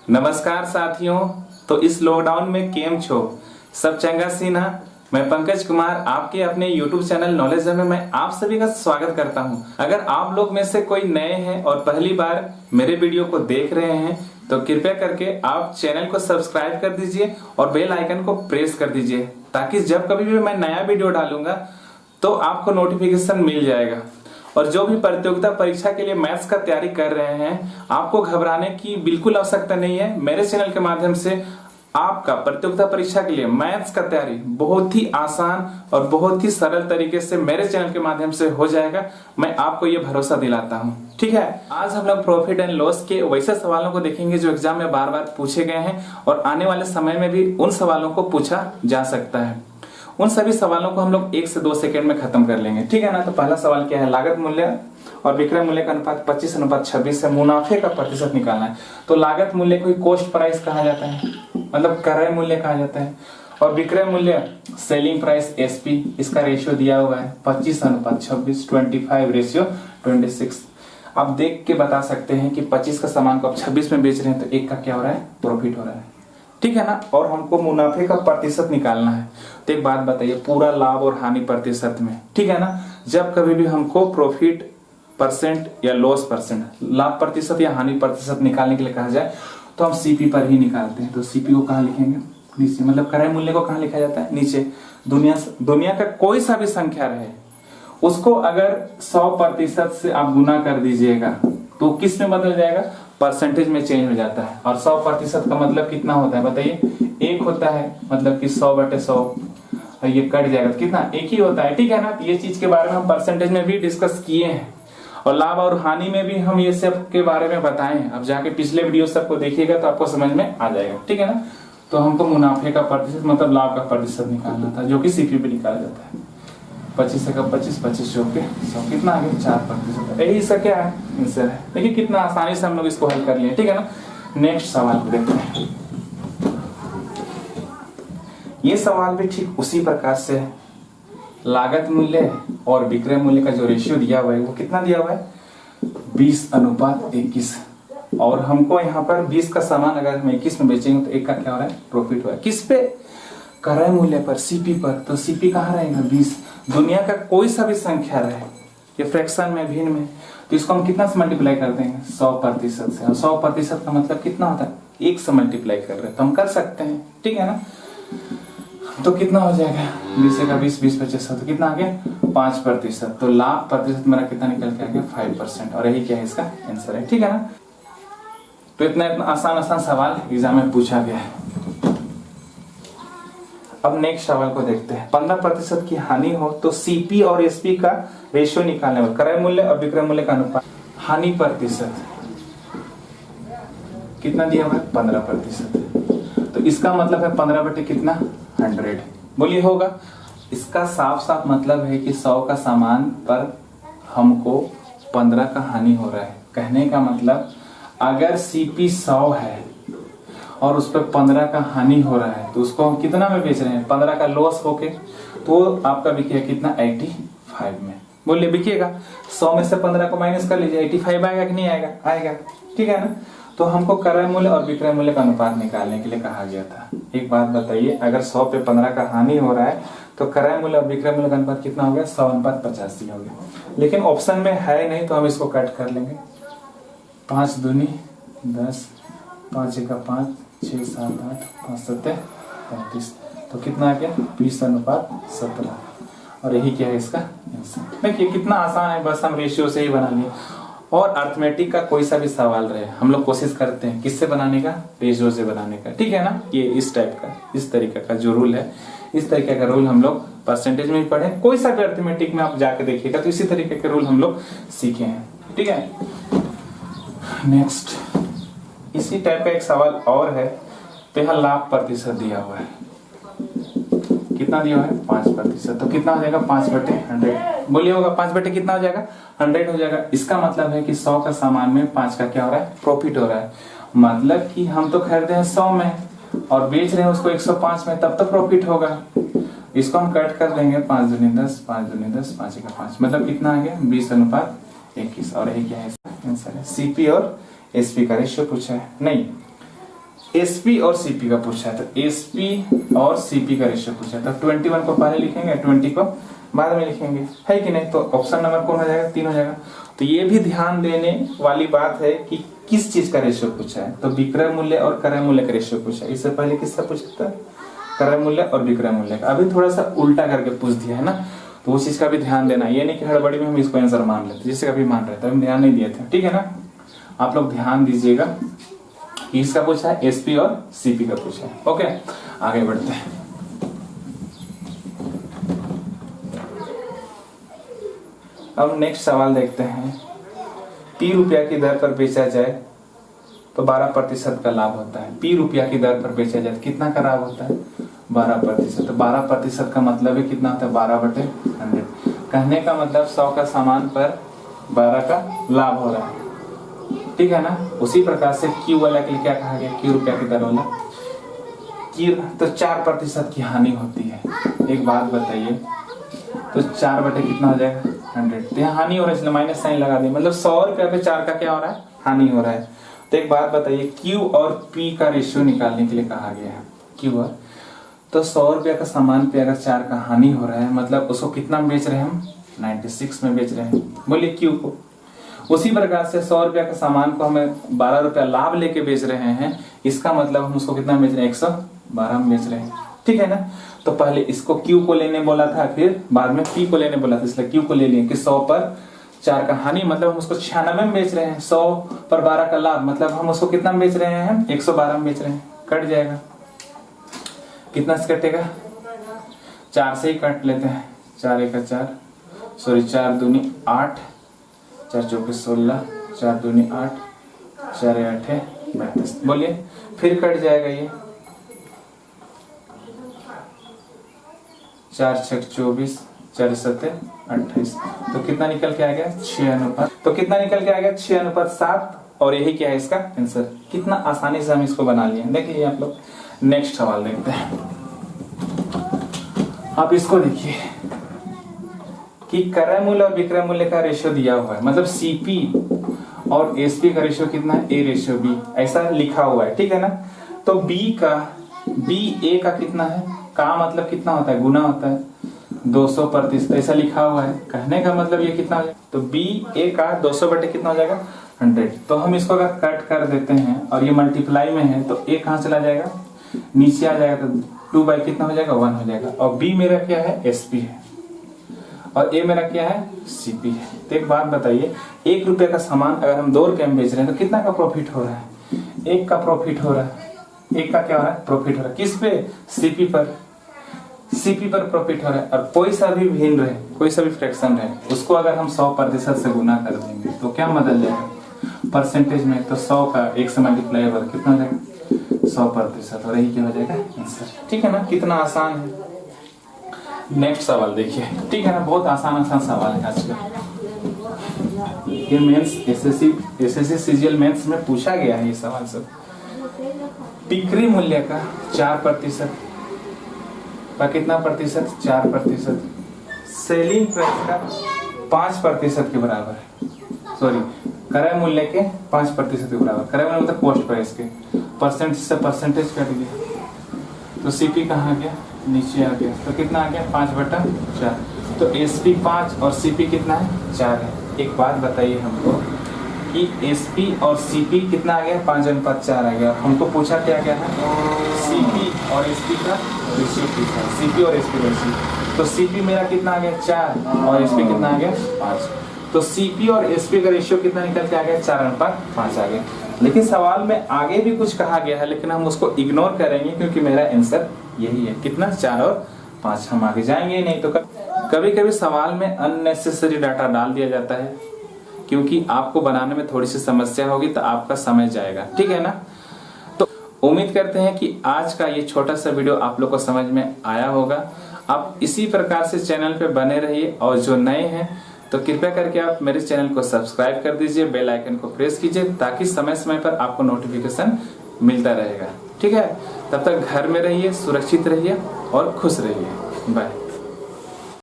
नमस्कार साथियों। तो इस लॉकडाउन में केम छो सब चंगा सीना। मैं पंकज कुमार आपके अपने YouTube चैनल नॉलेज में मैं आप सभी का स्वागत करता हूं। अगर आप लोग में से कोई नए हैं और पहली बार मेरे वीडियो को देख रहे हैं तो कृपया करके आप चैनल को सब्सक्राइब कर दीजिए और बेल आइकन को प्रेस कर दीजिए ताकि जब कभी भी मैं नया वीडियो डालूंगा तो आपको नोटिफिकेशन मिल जाएगा। और जो भी प्रतियोगिता परीक्षा के लिए मैथ्स का तैयारी कर रहे हैं आपको घबराने की बिल्कुल आवश्यकता नहीं है। मेरे चैनल के माध्यम से आपका प्रतियोगिता परीक्षा के लिए मैथ्स का तैयारी बहुत ही आसान और बहुत ही सरल तरीके से मेरे चैनल के माध्यम से हो जाएगा। मैं आपको ये भरोसा दिलाता हूँ। ठीक है, आज हम लोग प्रॉफिट एंड लॉस के वैसे सवालों को देखेंगे जो एग्जाम में बार बार पूछे गए हैं और आने वाले समय में भी उन सवालों को पूछा जा सकता है। उन सभी सवालों को हम लोग 1 से 2 सेकंड में खत्म कर लेंगे। ठीक है ना। तो पहला सवाल क्या है, लागत मूल्य और विक्रय मूल्य का अनुपात 25:26 से मुनाफे का प्रतिशत निकालना है। तो लागत मूल्य को कॉस्ट प्राइस कहा जाता है, मतलब क्रय मूल्य कहा जाता है, और विक्रय मूल्य सेलिंग प्राइस एसपी। इसका रेशियो दिया हुआ है 25:26, 25:26। आप देख के बता सकते हैं कि 25 का सामान को आप 26 में बेच रहे हैं तो 1 का क्या हो रहा है, प्रॉफिट हो रहा है। ठीक है ना। और हमको मुनाफे का प्रतिशत निकालना है। तो एक बात बताइए, पूरा लाभ और हानि प्रतिशत में, ठीक है ना, जब कभी भी हमको प्रॉफिट परसेंट या लॉस परसेंट, लाभ प्रतिशत या हानि प्रतिशत निकालने के लिए कहा जाए तो हम सीपी पर ही निकालते हैं। तो सीपी को कहाँ लिखेंगे, नीचे, मतलब क्रय मूल्य को कहाँ लिखा जाता है, नीचे। दुनिया का कोई सा भी संख्या रहे उसको अगर 100% से आप गुना कर दीजिएगा तो किस में बदल जाएगा, परसेंटेज में चेंज हो जाता है। और 100% का मतलब कितना होता है बताइए, 1 होता है, मतलब कि 100/100 ये कट जाएगा तो कितना, 1 ही होता है। ठीक है ना। तो ये चीज के बारे में हम परसेंटेज में भी डिस्कस किए हैं और लाभ और हानि में भी हम ये सब के बारे में बताए हैं। अब जाके पिछले वीडियो सबको देखिएगा तो आपको समझ में आ जाएगा। ठीक है ना। तो हमको मुनाफे का प्रतिशत मतलब लाभ का प्रतिशत निकालना था जो कि सीपी पे निकाला जाता है। 25 का 25, 25 चौके 100, कितना आ गया, 4%। यही इसका क्या है, आंसर है। देखिए कितना आसानी से हम लोग इसको हल कर लिए। ठीक है ना। नेक्स्ट सवाल को देखते हैं। ये सवाल भी ठीक उसी प्रकार से है। लागत मूल्य और विक्रय मूल्य का जो रेशियो दिया हुआ है वो कितना दिया हुआ है, 20:21। और हमको यहाँ पर 20 का सामान अगर हम 21 में बेचेंगे तो 1 का क्या हो रहा है, प्रॉफिट हो रहा है। किस पे, क्रय मूल्य पर, सीपी पर। तो सीपी कहाँ रहेगा, 20। दुनिया का कोई सा भी संख्या रहे, ये फ्रैक्शन में, भिन्न में, तो इसको हम कितना से मल्टीप्लाई कर देंगे, 100% से। और 100% का मतलब कितना होता है, 1 से मल्टीप्लाई कर रहे हैं तो हम कर सकते हैं। ठीक है ना। तो कितना हो जाएगा, 20 का 20, 20/25, तो कितना आ गया, 5%। तो लाभ प्रतिशत मेरा कितना निकल के आ गया, 5%। और यही क्या है, इसका आंसर है। ठीक है ना। तो इतना आसान सवाल एग्जाम में पूछा गया है। अब नेक्स्ट सवाल को देखते हैं। 15% की हानि हो तो सीपी और एसपी का रेशियो निकालने वाले, क्रय मूल्य और विक्रय मूल्य का अनुपात। हानि प्रतिशत कितना दिया हुआ है, 15%। तो इसका मतलब है 15 कितना, 100। बोलिए होगा। इसका साफ मतलब है कि 100 का सामान पर हमको 15 का हानि हो रहा है। कहने का मतलब अगर सीपी 100 है और उस पर 15 का हानि हो रहा है तो उसको हम कितना में बेच रहे हैं, 15 का लॉस होके, तो आपका बिकेगा कितना, 85 में। बोलिए बिकेगा। 100 में से 15 को माइनस कर लीजिए, 85 आएगा कि नहीं आएगा, आएगा। ठीक है ना। तो हमको क्रय मूल्य और विक्रय मूल्य का अनुपात निकालने के लिए कहा गया था। एक बात बताइए, अगर 100 पे 15 का हानि हो रहा है तो क्रय मूल्य और विक्रय मूल्य का अनुपात कितना हो गया, 100:85 हो गया। लेकिन ऑप्शन में है नहीं तो हम इसको कट कर लेंगे। 5 दूनी 10, 5 का 5, 6, 7, 8, 5, 7, 35। तो कितना आ गया, 20:17। और यही क्या है इसका आंसर। देखिए कितना आसान है, बस हम रेशियो से ही बना लिए। और अर्थमेटिक का कोई सा भी सवाल रहे हम लोग कोशिश करते हैं किससे बनाने का, रेशियो से बनाने का। ठीक है ना। ये इस टाइप का, इस तरीके का जो रूल है, इस तरीके का रूल हम लोग परसेंटेज में भी पढ़े। कोई सा भी अर्थमेटिक में आप जाके देखिएगा तो इसी तरीके के रूल हम लोग सीखे हैं। ठीक है। नेक्स्ट इसी टाइप का एक सवाल और है। तो यहाँ लाभ प्रतिशत दिया हुआ है, कितना दिया हुआ है, 5%। तो कितना हो जाएगा, 5/100। बोलिए होगा 5/ कितना हो जाएगा, 100 हो जाएगा। इसका मतलब है कि 100 का सामान में 5 का क्या हो रहा है, प्रॉफिट हो रहा है। मतलब कि हम तो खरीदे हैं 100 में और बेच रहे हैं उसको 105 में, तब तो प्रॉफिट होगा। इसको हम कट कर देंगे, 5 दूनी 10, 5 दूनी 10, 5 का 5, मतलब कितना आ गया, 20:21। और यही क्या है, आंसर है। सीपी और एसपी का रेशियो पूछा है, नहीं एसपी और सीपी का पूछा है, तो एसपी और सीपी का रेशियो पूछा है, तो 21 को पहले लिखेंगे, 20 को बाद में लिखेंगे, है कि नहीं। तो ऑप्शन नंबर कौन हो जाएगा, 3 हो जाएगा। तो ये भी ध्यान देने वाली बात है कि किस चीज का रेशियो पूछा है, तो विक्रय मूल्य और क्रय मूल्य का रेशियो पूछा है। इससे पहले किसका पूछा था, क्रय मूल्य और विक्रय मूल्य का। अभी थोड़ा सा उल्टा करके पूछ दिया है ना, तो उस चीज का भी ध्यान देना। ये नहीं कि हड़बड़ी में हम इसको आंसर मान लेते, जिससे कभी मान रहे थे, हम ध्यान नहीं दिए थे, ठीक है ना। आप लोग ध्यान दीजिएगा कि इसका पूछा है, एसपी और सीपी का पूछा है। ओके, आगे बढ़ते हैं। अब नेक्स्ट सवाल देखते हैं। ₹P की दर पर बेचा जाए तो 12% का लाभ होता है। ₹P की दर पर बेचा जाए तो कितना का लाभ होता है, 12%। तो 12% का मतलब है कितना होता है, 12/100। कहने का मतलब 100 का सामान पर 12 का लाभ हो रहा है, ठीक है ना। उसी प्रकार से Q वाला के लिए क्या कहा गया, Q की दर वाला तो 4% की हानि होती है। एक बात बताइए, तो 4 कितना हो जाएगा, 100। तो यहाँ हानि हो रहा है, इसलिए माइनस साइन लगा दिया, मतलब 100 रुपया पे 4 का क्या हो रहा है, हानि हो रहा है। तो एक बात बताइए, Q और P का रेशियो निकालने के लिए कहा गया है। Q और तो 100 रुपया का सामान पे अगर 4 का हानि हो रहा है, मतलब उसको कितना में बेच रहे हैं हम, 96 में बेच रहे हैं, बोलिए Q को। उसी प्रकार से 100 रुपया का सामान को हमें 12 रुपया लाभ लेके बेच रहे हैं, इसका मतलब हम उसको कितना बेच रहे हैं, 112 में बेच रहे हैं, ठीक है ना। तो पहले इसको Q को लेने बोला था, फिर बाद में P को लेने बोला था, इसलिए Q को ले लिए कि 100 पर 4 का हानि, मतलब हम उसको 96 में बेच रहे हैं। 100 पर 12 का लाभ, मतलब हम उसको कितना में बेच रहे हैं, 112 में बेच रहे हैं। कट जाएगा, कितना से कटेगा, 4 से ही काट लेते हैं। 4 1 4, सॉरी 4 दूनी 8, 4 चौके 16, 4 दूनी 8, 4 8 32, बोलिए। फिर कट जाएगा ये, 4 6 24, 4 7 28, तो कितना निकल के आ गया, 6 तो कितना निकल के आ गया, 6:7। और यही क्या है इसका आंसर। कितना आसानी से हम इसको बना लिए, देखिए आप लोग। नेक्स्ट सवाल देखते हैं। आप इसको देखिए कि क्रय मूल्य और विक्रय मूल्य का रेशियो दिया हुआ है, मतलब सीपी और एसपी का रेशियो कितना है, A/B, ऐसा लिखा हुआ है, ठीक है ना। तो बी ए का कितना है, का मतलब कितना होता है, गुना होता है, 200%, ऐसा लिखा हुआ है। कहने का मतलब ये कितना हो जाएगा, तो BA का 200 बटे कितना हो जाएगा, 100। तो हम इसको अगर कट कर देते हैं और ये मल्टीप्लाई में है, तो A कहाँ चला जाएगा, नीचे आ जाएगा, तो 2 बाई कितना हो जाएगा, 1 हो जाएगा। और B मेरा क्या है, SP है, और A मेरा क्या है, CP है। तो एक बात बताइए, ₹1 का सामान अगर हम 2 रुपये में बेच रहे हैं, तो कितना का प्रॉफिट हो रहा है, 1 का प्रॉफिट हो रहा है। 1 का क्या हो रहा है, प्रॉफिट हो रहा है, किस पे, सीपी पर प्रॉफिट हो रहा है। और कोई सा भी भिन्न रहे, कोई सा भी फ्रैक्शन रहे, उसको अगर हम 100% से गुना कर देंगे तो क्या बदल जाएगा, परसेंटेज में। तो 100 का 1 से मल्टीप्लाई होगा, कितना हो जाएगा, 100%, और यही क्या हो जाएगा आंसर, ठीक है ना। कितना आसान है। नेक्स्ट सवाल देखिए, ठीक है ना, बहुत आसान सवाल है आज का। ये मेंस एसएससी सीजीएल मेंस में पूछा गया है ये सवाल सब। बिक्री मूल्य का 4% का कितना प्रतिशत, 4%। सेलिंग प्राइस का 5% के बराबर है, सॉरी क्रय मूल्य के 5% के बराबर। क्रय मूल्य मतलब पोस्ट प्राइस के, परसेंट से परसेंटेज कट गया, तो सीपी कहाँ गया, नीचे आ गया, तो कितना आ गया, 5/4। तो एसपी 5 और सीपी कितना है, 4 है। एक बात बताइए हमको कि एसपी और सीपी कितना आ गया, 5:4 आ गया। हमको पूछा क्या गया है, सीपी और एसपी का रेशियो पूछा है, सीपी और एसपी रेशियो। तो सीपी मेरा कितना आ गया, 4, और एसपी कितना आ गया, 5। तो सीपी और एसपी का रेशियो कितना निकल के आ गया, 4:5 आ गया। लेकिन सवाल में आगे भी कुछ कहा गया है, लेकिन हम उसको इग्नोर करेंगे क्योंकि मेरा आंसर यही है, कितना, 4 और 5। हम आगे जाएंगे नहीं। तो कभी कभी सवाल में अननेसेसरी डाटा डाल दिया जाता है, क्योंकि आपको बनाने में थोड़ी सी समस्या होगी, तो आपका समय जाएगा, ठीक है ना। तो उम्मीद करते हैं कि आज का ये छोटा सा वीडियो आप लोग को समझ में आया होगा। आप इसी प्रकार से चैनल पे बने रहिए, और जो नए हैं तो कृपया करके आप मेरे चैनल को सब्सक्राइब कर दीजिए, बेल आइकन को प्रेस कीजिए, ताकि समय समय पर आपको नोटिफिकेशन मिलता रहेगा, ठीक है। तब तक घर में रहिए, सुरक्षित रहिए और खुश रहिए। बाय।